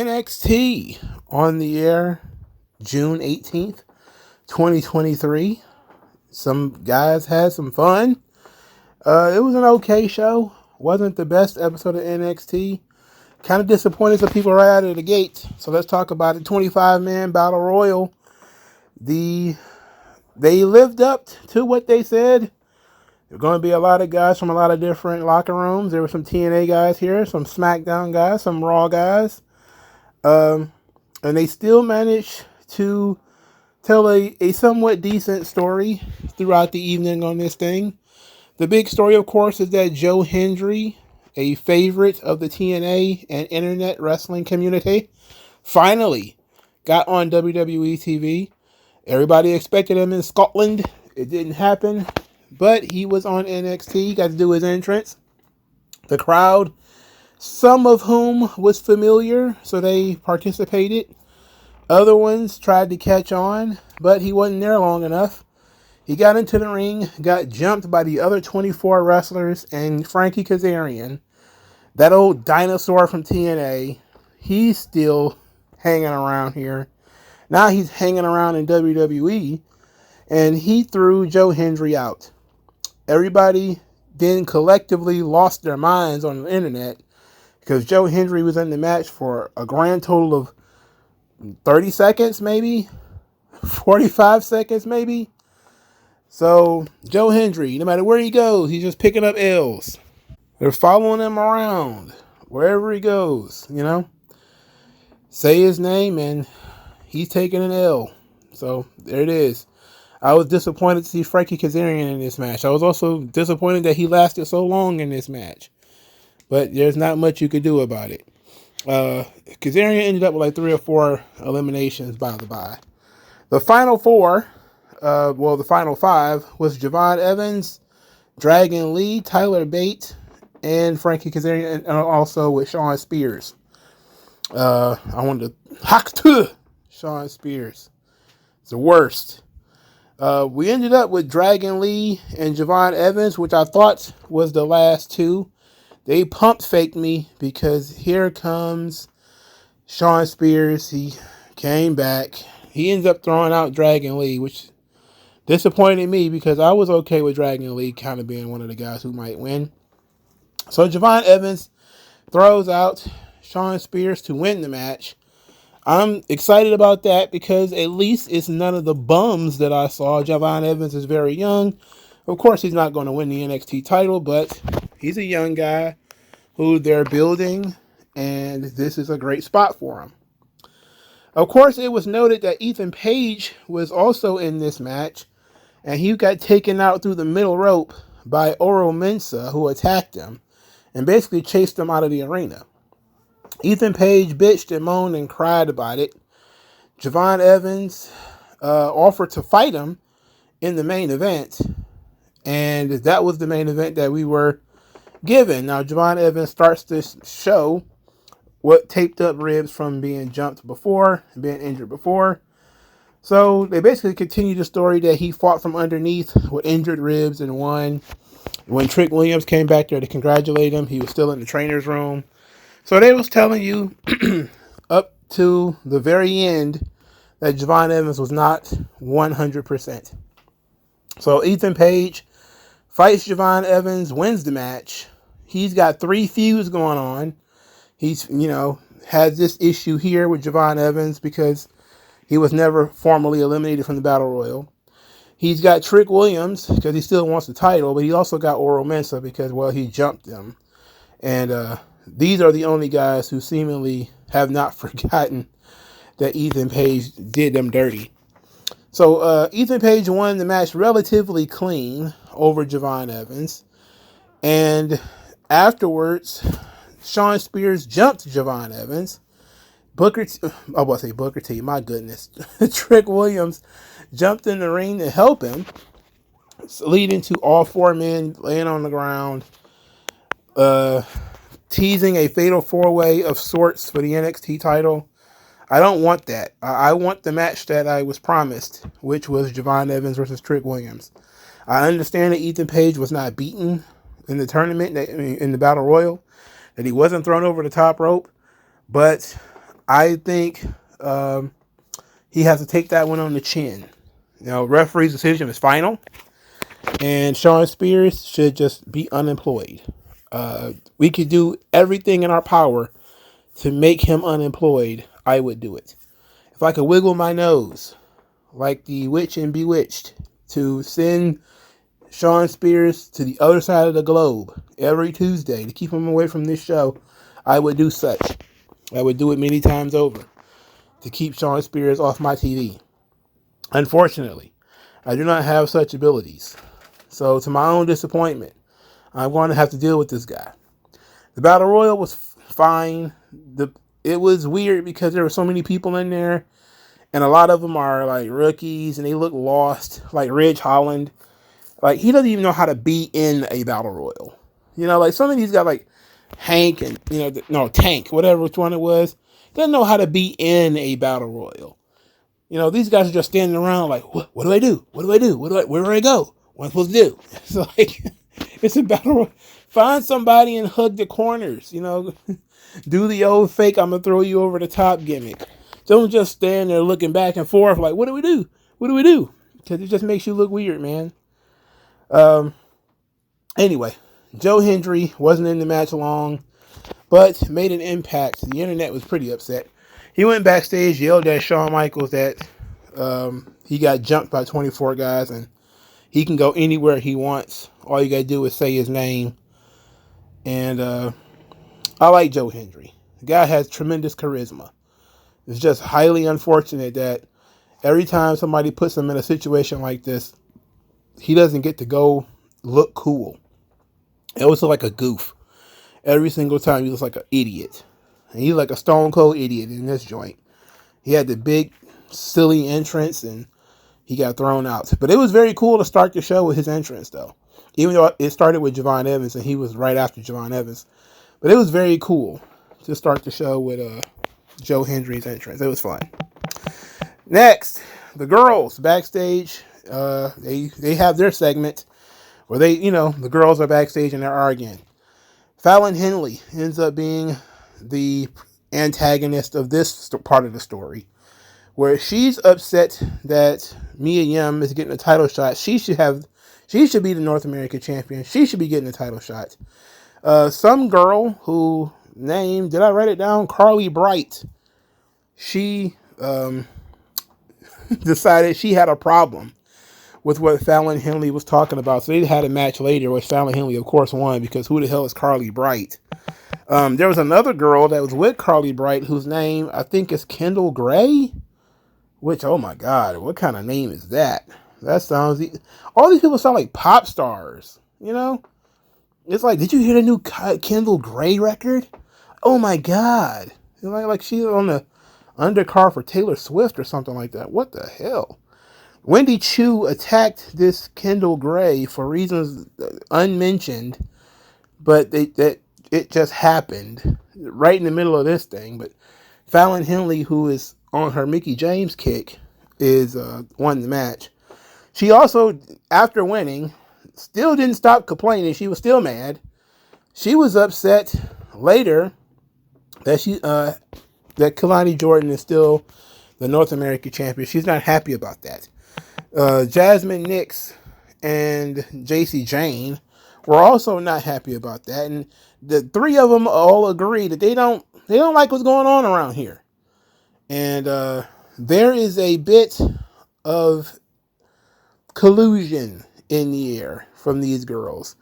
NXT on the air June 18th, 2023. Some guys had some fun. It was an okay show. Wasn't the best episode of NXT. Kind of disappointed some people right out of the gate. So let's talk about it. 25-man Battle Royal. They lived up to what they said. There are going to be a lot of guys from a lot of different locker rooms. There were some TNA guys here, some SmackDown guys, some Raw guys. And they still managed to tell a somewhat decent story throughout the evening on this thing. The big story, of course, is that Joe Hendry, a favorite of the TNA and internet wrestling community, finally got on WWE TV. Everybody expected him in Scotland. It didn't happen, but he was on NXT. He got to do his entrance. The crowd, some of whom was familiar, so they participated. Other ones tried to catch on, but he wasn't there long enough. He got into the ring, got jumped by the other 24 wrestlers, and Frankie Kazarian, that old dinosaur from TNA, he's still hanging around here. Now he's hanging around in WWE, and he threw Joe Hendry out. Everybody then collectively lost their minds on the internet because Joe Hendry was in the match for a grand total of 30 seconds, maybe 45 seconds, maybe. So Joe Hendry, no matter where he goes, he's just picking up L's. They're following him around wherever he goes, say his name and he's taking an L. So there it is. I was disappointed to see Frankie Kazarian in this match. I was also disappointed that he lasted so long in this match, but there's not much you could do about it. Kazarian ended up with like 3 or 4 eliminations by the by. The final 4, the final 5 was Javon Evans, Dragon Lee, Tyler Bate, and Frankie Kazarian, and also with Shawn Spears. I wanted to hack to Shawn Spears. It's the worst. We ended up with Dragon Lee and Javon Evans, which I thought was the last 2. They pump faked me because here comes Shawn Spears. He came back. He ends up throwing out Dragon Lee, which disappointed me because I was okay with Dragon Lee kind of being one of the guys who might win. So Javon Evans throws out Shawn Spears to win the match. I'm excited about that because at least it's none of the bums that I saw. Javon Evans is very young. Of course, he's not going to win the NXT title, but he's a young guy who they're building, and this is a great spot for him. Of course, it was noted that Ethan Page was also in this match, and he got taken out through the middle rope by Oro Mensah, who attacked him and basically chased him out of the arena. Ethan Page bitched and moaned and cried about it. Javon Evans offered to fight him in the main event, and that was the main event that we were given. Now, Javon Evans starts this show with taped up ribs from being jumped before, being injured before. So they basically continue the story that he fought from underneath with injured ribs and won. When Trick Williams came back there to congratulate him, he was still in the trainer's room. So they was telling you up to the very end that Javon Evans was not 100%. So Ethan Page fights Javon Evans, wins the match. He's got 3 feuds going on. He's, has this issue here with Javon Evans because he was never formally eliminated from the Battle Royal. He's got Trick Williams because he still wants the title, but he also got Oro Mensah because, he jumped him. And these are the only guys who seemingly have not forgotten that Ethan Page did them dirty. So Ethan Page won the match relatively clean over Javon Evans. And afterwards, Shawn Spears jumped Javon Evans. Booker T, my goodness. Trick Williams jumped in the ring to help him, leading to all 4 men laying on the ground, teasing a fatal 4-way of sorts for the NXT title. I don't want that. I want the match that I was promised, which was Javon Evans versus Trick Williams. I understand that Ethan Page was not beaten in the tournament, in the Battle Royal, that he wasn't thrown over the top rope, but I think he has to take that one on the chin. Referee's decision is final, and Shawn Spears should just be unemployed. We could do everything in our power to make him unemployed. I would do it. If I could wiggle my nose like the witch in Bewitched to send Shawn Spears to the other side of the globe every Tuesday to keep him away from this show, I would do such. I would do it many times over to keep Shawn Spears off my TV. Unfortunately, I do not have such abilities. So, to my own disappointment, I'm going to have to deal with this guy. The Battle Royal was fine. It was weird because there were so many people in there, and a lot of them are like rookies, and they look lost. Like Ridge Holland, like he doesn't even know how to be in a Battle Royal. Like some of these guys, like Hank and Tank, whatever which one it was, doesn't know how to be in a Battle Royal. These guys are just standing around like, what do I do? What do I do? Where do I go? What am I supposed to do? It's like, it's a Battle Royal. Find somebody and hug the corners, do the old fake, I'm going to throw you over the top gimmick. Don't just stand there looking back and forth like, what do we do? What do we do? Because it just makes you look weird, man. Anyway, Joe Hendry wasn't in the match long, but made an impact. The internet was pretty upset. He went backstage, yelled at Shawn Michaels that he got jumped by 24 guys and he can go anywhere he wants. All you got to do is say his name. And I like Joe Hendry. The guy has tremendous charisma. It's just highly unfortunate that every time somebody puts him in a situation like this, he doesn't get to go look cool. It was like a goof. Every single time he looks like an idiot. And he's like a stone cold idiot in this joint. He had the big, silly entrance and he got thrown out. But it was very cool to start the show with his entrance, though. Even though it started with Javon Evans and he was right after Javon Evans. But it was very cool to start the show with Joe Hendry's entrance. It was fun. Next, the girls backstage. They have their segment where the girls are backstage and they're arguing. Fallon Henley ends up being the antagonist of this part of the story, where she's upset that Mia Yim is getting a title shot. She should be the North American champion. She should be getting a title shot. Some girl who did I write it down? Carly Bright. She decided she had a problem with what Fallon Henley was talking about. So they had a match later, which Fallon Henley, of course, won because who the hell is Carly Bright? There was another girl that was with Carly Bright whose name I think is Kendall Gray, which, oh my God, what kind of name is that? That sounds... All these people sound like pop stars, It's like, did you hear the new Kendall Gray record? Oh my God. Like she's on the undercard for Taylor Swift or something like that. What the hell? Wendy Chu attacked this Kendall Gray for reasons unmentioned, but it just happened right in the middle of this thing. But Fallon Henley, who is on her Mickie James kick, won the match. She also, after winning, still didn't stop complaining. She was still mad. She was upset later that that Kalani Jordan is still the North American champion. She's not happy about that. Jasmine Nix and JC Jane were also not happy about that, and the three of them all agree that they don't like what's going on around here. And there is a bit of collusion in the air from these girls.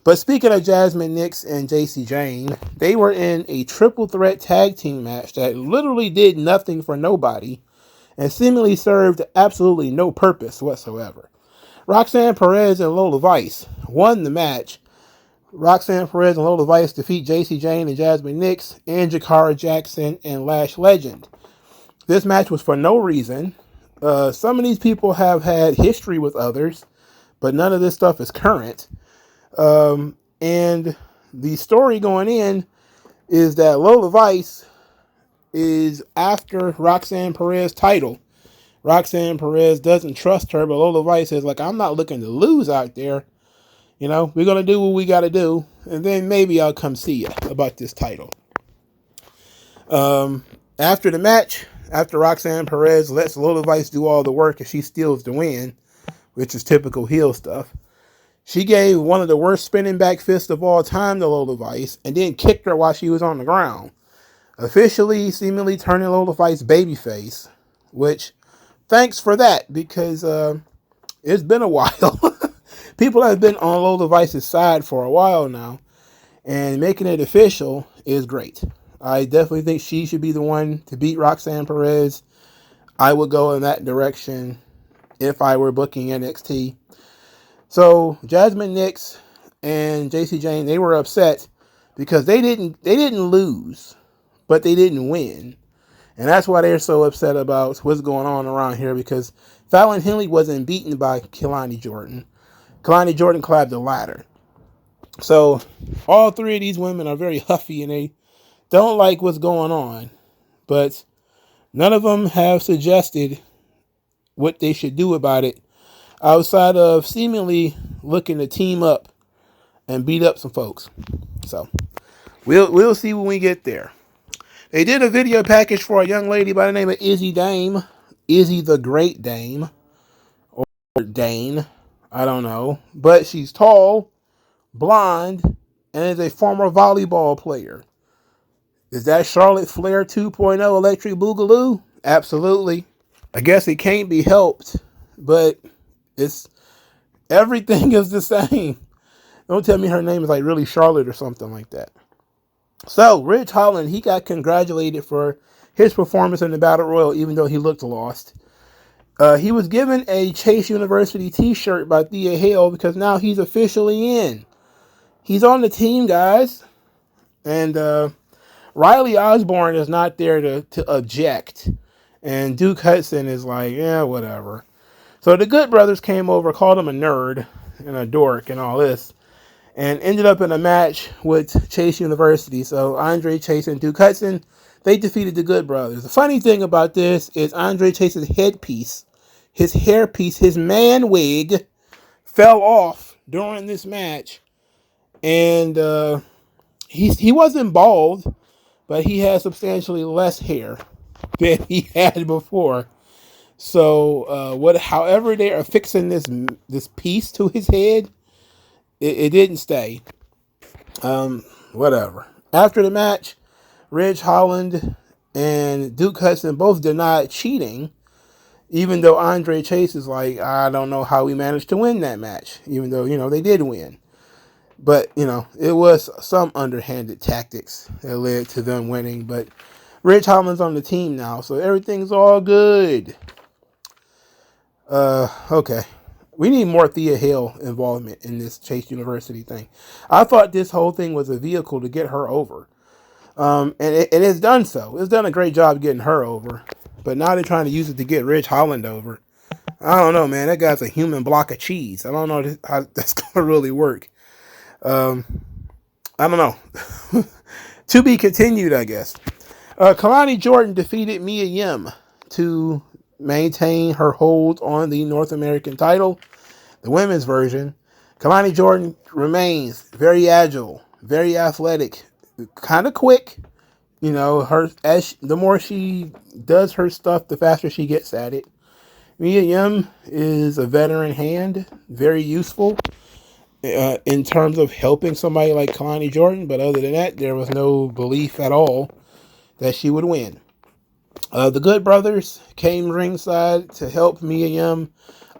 But speaking of Jasmine Nix and JC Jane, they were in a triple threat tag team match that literally did nothing for nobody and seemingly served absolutely no purpose whatsoever. Roxanne Perez and Lola Vice won the match. Roxanne Perez and Lola Vice defeat JC Jane and Jasmine Nix and Jakara Jackson and Lash Legend. This match was for no reason. Some of these people have had history with others, but none of this stuff is current. And the story going in is that Lola Vice is after Roxanne Perez's title. Roxanne Perez doesn't trust her, but Lola Vice is like, I'm not looking to lose out there. We're going to do what we got to do, and then maybe I'll come see you about this title. After the match, after Roxanne Perez lets Lola Vice do all the work and she steals the win, which is typical heel stuff, she gave one of the worst spinning back fists of all time to Lola Vice and then kicked her while she was on the ground, officially seemingly turning Lola Vice babyface, which, thanks for that, because it's been a while. People have been on Lola Vice's side for a while now, and making it official is great. I definitely think she should be the one to beat Roxanne Perez. I would go in that direction if I were booking NXT. So Jasmine Nix and JC Jane, they were upset because they didn't lose, but they didn't win. And that's why they're so upset about what's going on around here, because Fallon Henley wasn't beaten by Kelani Jordan. Kelani Jordan climbed the ladder. So all three of these women are very huffy and they don't like what's going on. But none of them have suggested what they should do about it, outside of seemingly looking to team up and beat up some folks. So we'll see when we get there. They did a video package for a young lady by the name of Izzy Dame. Izzy the Great Dame. Or Dane. I don't know. But she's tall, blonde, and is a former volleyball player. Is that Charlotte Flair 2.0 Electric Boogaloo? Absolutely. I guess it can't be helped, but everything is the same. Don't tell me her name is like really Charlotte or something like that. So, Ridge Holland, he got congratulated for his performance in the Battle Royal, even though he looked lost. He was given a Chase University t-shirt by Thea Hale because now he's officially in. He's on the team, guys. And Riley Osborne is not there to object. And Duke Hudson is like, yeah, whatever. So the Good Brothers came over, called him a nerd and a dork and all this, and ended up in a match with Chase University. So Andre Chase and Duke Hudson, they defeated the Good Brothers. The funny thing about this is Andre Chase's headpiece, his hairpiece, his man wig fell off during this match. And he wasn't bald, but he had substantially less hair than he had before. So however they are fixing this piece to his head, it didn't stay. Whatever. After the match, Ridge Holland and Duke Hudson both denied cheating, even though Andre Chase is like, I don't know how we managed to win that match, even though, they did win. But, it was some underhanded tactics that led to them winning. But Ridge Holland's on the team now, so everything's all good. Okay. We need more Thea Hale involvement in this Chase University thing. I thought this whole thing was a vehicle to get her over. And it has done so. It's done a great job getting her over. But now they're trying to use it to get Ridge Holland over. I don't know, man. That guy's a human block of cheese. I don't know how that's going to really work. I don't know. To be continued, I guess. Kelani Jordan defeated Mia Yim to maintain her hold on the North American title, the women's version. Kelani Jordan remains very agile, very athletic, kind of quick. The more she does her stuff, the faster she gets at it. Mia Yim is a veteran hand, very useful in terms of helping somebody like Kelani Jordan, but other than that, there was no belief at all that she would win. The Good Brothers came ringside to help Mia Yim.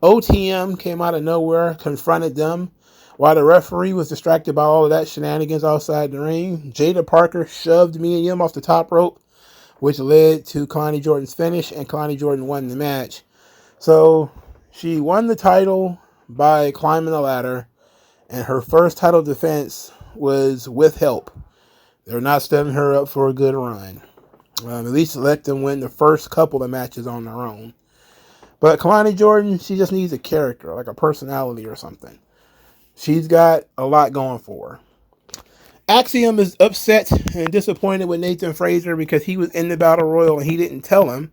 OTM came out of nowhere, confronted them, while the referee was distracted by all of that shenanigans outside the ring. Jada Parker shoved Mia Yim off the top rope, which led to Kelani Jordan's finish, and Kelani Jordan won the match. So she won the title by climbing the ladder, and her first title defense was with help. They're not setting her up for a good run. At least let them win the first couple of matches on their own. But Kelani Jordan, she just needs a character, like a personality or something. She's got a lot going for her. Axiom is upset and disappointed with Nathan Frazer because he was in the Battle Royal and he didn't tell him.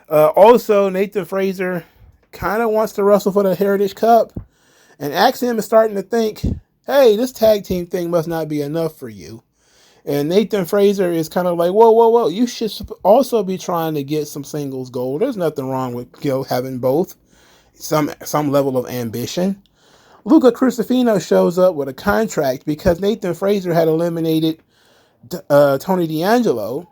Also, Nathan Frazer kind of wants to wrestle for the Heritage Cup. And Axiom is starting to think, hey, this tag team thing must not be enough for you. And Nathan Fraser is kind of like, whoa, whoa, whoa. You should also be trying to get some singles gold. There's nothing wrong with having both. Some level of ambition. Luca Crucifino shows up with a contract because Nathan Fraser had eliminated Tony D'Angelo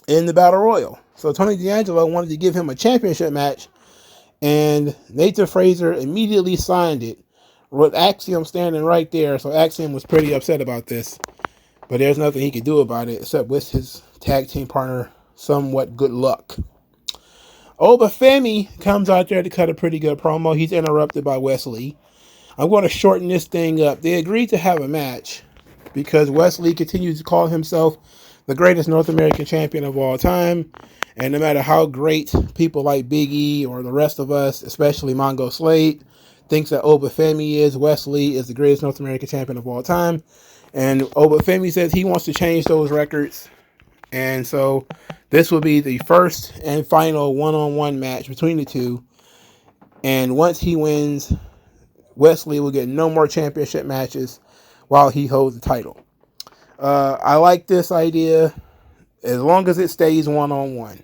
in the Battle Royal. So Tony D'Angelo wanted to give him a championship match, and Nathan Fraser immediately signed it with Axiom standing right there. So Axiom was pretty upset about this, but there's nothing he could do about it except wish his tag team partner somewhat good luck. Oba Femi comes out there to cut a pretty good promo. He's interrupted by Wesley. I'm going to shorten this thing up. They agreed to have a match because Wesley continues to call himself the greatest North American champion of all time. And no matter how great people like Big E or the rest of us, especially MagMongoSlade, thinks that Oba Femi is, Wesley is the greatest North American champion of all time. And Oba Femi says he wants to change those records. And so this will be the first and final one-on-one match between the two. And once he wins, Wesley will get no more championship matches while he holds the title. I like this idea as long as it stays one-on-one.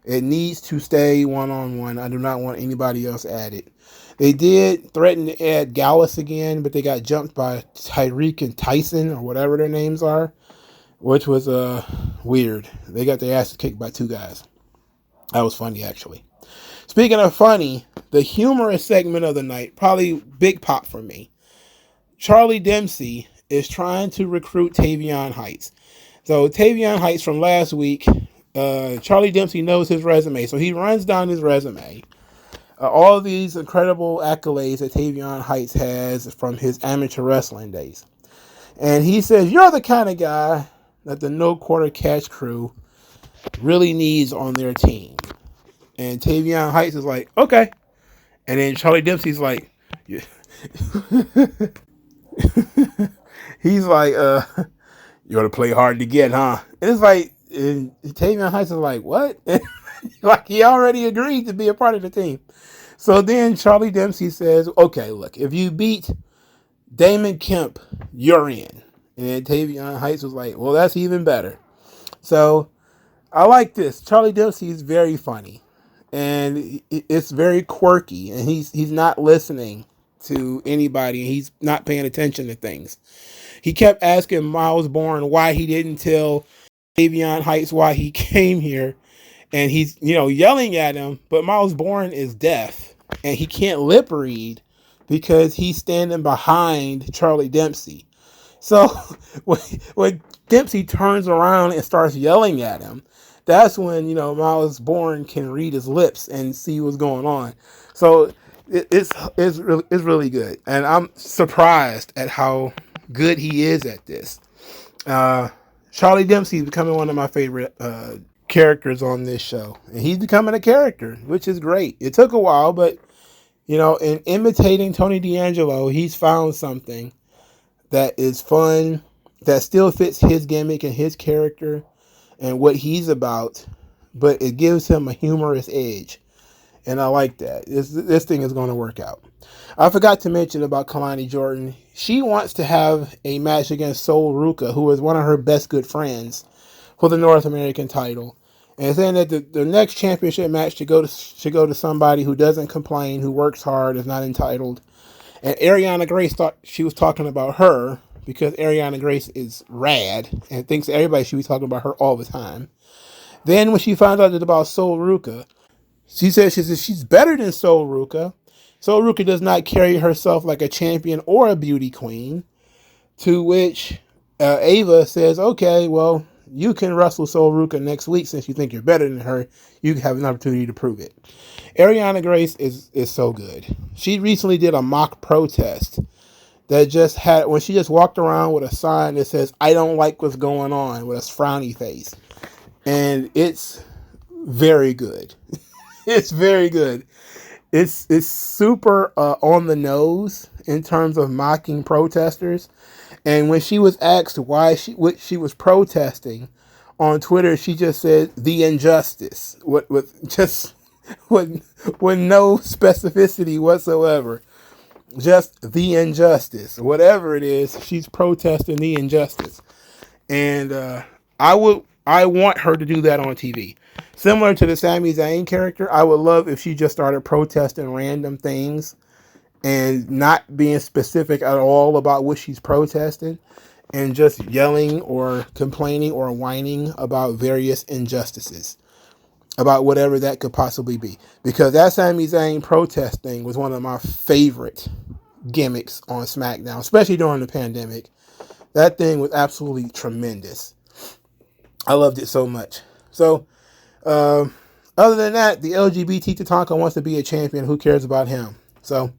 It needs to stay one-on-one. I do not want anybody else added. They did threaten to add Gallus again, but they got jumped by Tyreek and Tyson, or whatever their names are, which was weird. They got their asses kicked by two guys. That was funny, actually. Speaking of funny, the humorous segment of the night, probably big pop for me. Charlie Dempsey is trying to recruit Tavion Heights. So Tavion Heights from last week, Charlie Dempsey knows his resume. So he runs down his resume. All these incredible accolades that Tavion Heights has from his amateur wrestling days. And he says, you're the kind of guy that the No Quarter Cash crew really needs on their team. And Tavion Heights is like, okay. And then Charlie Dempsey's like, yeah. He's like, you ought to play hard to get, huh? And it's like, and Tavion Heights is like, what? Like he already agreed to be a part of the team. So then Charlie Dempsey says, okay, look, if you beat Damon Kemp, you're in. And Tavion Heights was like, well, that's even better. So I like this. Charlie Dempsey is very funny. And it's very quirky. And he's not listening to anybody. He's not paying attention to things. He kept asking Miles Bourne why he didn't tell Tavion Heights why he came here. And he's, yelling at him. But Miles Bourne is deaf. And he can't lip read because he's standing behind Charlie Dempsey. So when Dempsey turns around and starts yelling at him, that's when, Miles Bourne can read his lips and see what's going on. So it's really good. And I'm surprised at how good he is at this. Charlie Dempsey is becoming one of my favorite characters on this show. And he's becoming a character, which is great. It took a while, but, in imitating Tony D'Angelo, he's found something that is fun, that still fits his gimmick and his character and what he's about, but it gives him a humorous edge. And I like that. This thing is going to work out. I forgot to mention about Kalani Jordan. She wants to have a match against Sol Ruka, who is one of her best good friends, for the North American title. And saying that the next championship match should go to somebody who doesn't complain, who works hard, is not entitled. And Ariana Grace thought she was talking about her because Ariana Grace is rad and thinks everybody should be talking about her all the time. Then when she found out about Sol Ruka, she says she's better than Sol Ruka. Sol Ruka does not carry herself like a champion or a beauty queen. To which Ava says, okay, well, you can wrestle Sol Ruka next week since you think you're better than her. You have an opportunity to prove it. Ariana Grace is so good. She recently did a mock protest that just had, when she just walked around with a sign that says, I don't like what's going on, with a frowny face. And it's very good. It's very good. It's super on the nose in terms of mocking protesters. And when she was asked what she was protesting on Twitter, she just said the injustice with no specificity whatsoever. Just the injustice. Whatever it is, she's protesting the injustice. And I want her to do that on TV. Similar to the Sami Zayn character, I would love if she just started protesting random things and not being specific at all about what she's protesting, and just yelling or complaining or whining about various injustices, about whatever that could possibly be. Because that Sami Zayn protest thing was one of my favorite gimmicks on SmackDown, especially during the pandemic. That thing was absolutely tremendous. I loved it so much. So, other than that, the LGBT Tatanka wants to be a champion. Who cares about him? So,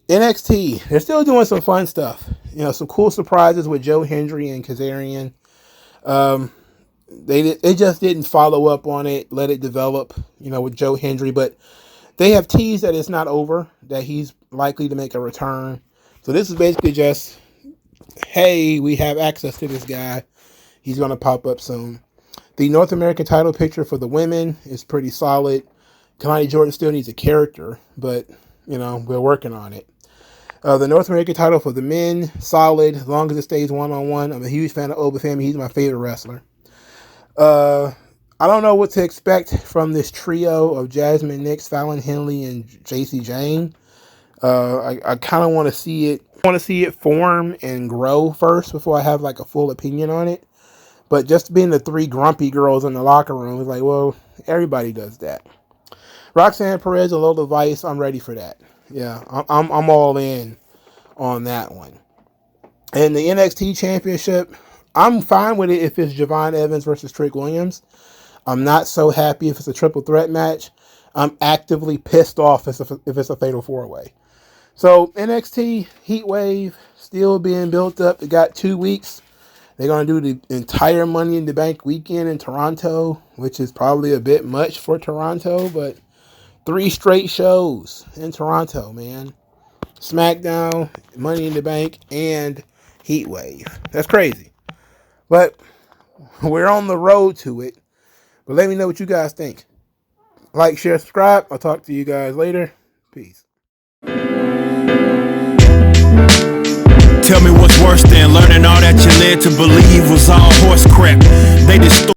NXT, they're still doing some fun stuff. You know, some cool surprises with Joe Hendry and Kazarian. They just didn't follow up on it, let it develop, you know, with Joe Hendry. But they have teased that it's not over, that he's likely to make a return. So this is basically just, hey, we have access to this guy. He's going to pop up soon. The North American title picture for the women is pretty solid. Kalani Jordan still needs a character, but, you know, we're working on it. The North American title for the men, solid, as long as it stays one-on-one. I'm a huge fan of Oba Femi. He's my favorite wrestler. I don't know what to expect from this trio of Jasmine Nix, Fallon Henley, and JC Jane. I kind of want to see it. I want to see it form and grow first before I have like a full opinion on it. But just being the three grumpy girls in the locker room is like, well, everybody does that. Roxanne Perez and Lola Vice, I'm ready for that. Yeah, I'm all in on that one. And the NXT Championship, I'm fine with it if it's Javon Evans versus Trick Williams. I'm not so happy if it's a triple threat match. I'm actively pissed off if it's a fatal four-way. So NXT Heatwave still being built up. They got 2 weeks. They're going to do the entire Money in the Bank weekend in Toronto, which is probably a bit much for Toronto, but 3 straight shows in Toronto, man. SmackDown, Money in the Bank, and Heatwave. That's crazy. But we're on the road to it. But let me know what you guys think. Like, share, subscribe. I'll talk to you guys later. Peace. Tell me what's worse than learning all that you led to believe was all horse crap. They distort